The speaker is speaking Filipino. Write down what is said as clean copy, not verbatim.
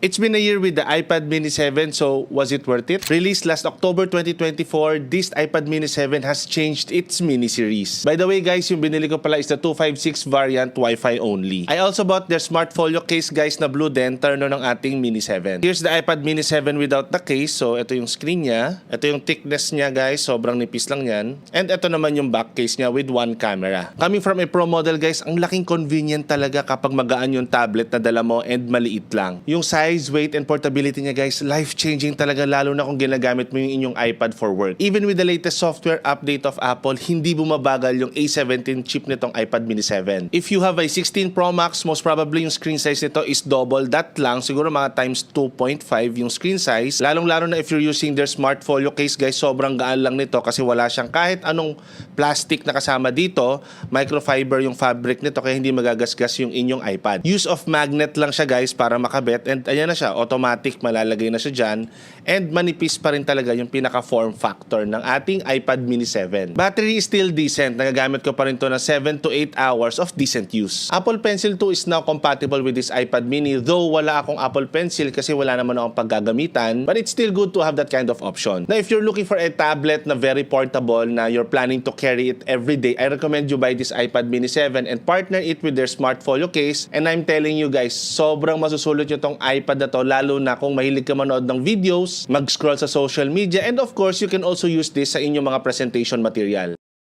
It's been a year with the iPad Mini 7, so was it worth it? Released last October 2024, this iPad Mini 7 has changed its mini series. By the way guys, yung binili ko pala is the 256 variant Wi-Fi only. I also bought their Smart Folio case guys na blue din, turno ng ating Mini 7. Here's the iPad Mini 7 without the case. So ito yung screen niya. Ito yung thickness niya guys, sobrang nipis lang yan. And ito naman yung back case niya with one camera. Coming from a Pro model guys, ang laking convenient talaga kapag magaan yung tablet na dala mo and maliit lang. Yung size, weight, and portability niya guys, life-changing talaga lalo na kung ginagamit mo yung inyong iPad for work. Even with the latest software update of Apple, hindi bumabagal yung A17 chip nitong iPad Mini 7. If you have a 16 Pro Max, most probably yung screen size nito is double that lang, siguro mga times 2.5 yung screen size. Lalong-lalo na if you're using their Smart Folio case guys, sobrang gaan lang nito kasi wala siyang kahit anong plastic na kasama dito. Microfiber yung fabric nito kaya hindi magagasgas yung inyong iPad. Use of magnet lang siya guys para makabit, and ayan na siya, automatic malalagay na siya dyan, and manipis pa rin talaga yung pinaka form factor ng ating iPad Mini 7. Battery is still decent, nagagamit ko pa rin to na 7 to 8 hours of decent use. Apple Pencil 2 is now compatible with this iPad Mini, though wala akong Apple Pencil kasi wala naman akong paggagamitan, but it's still good to have that kind of option. Now if you're looking for a tablet na very portable na you're planning to carry it every day, I recommend you buy this iPad Mini 7 and partner it with their Smart Folio case, and I'm telling you guys, sobrang masusulit nyo tong iPad na to, lalo na kung mahilig ka manood ng videos, mag-scroll sa social media, and of course, you can also use this sa inyong mga presentation material.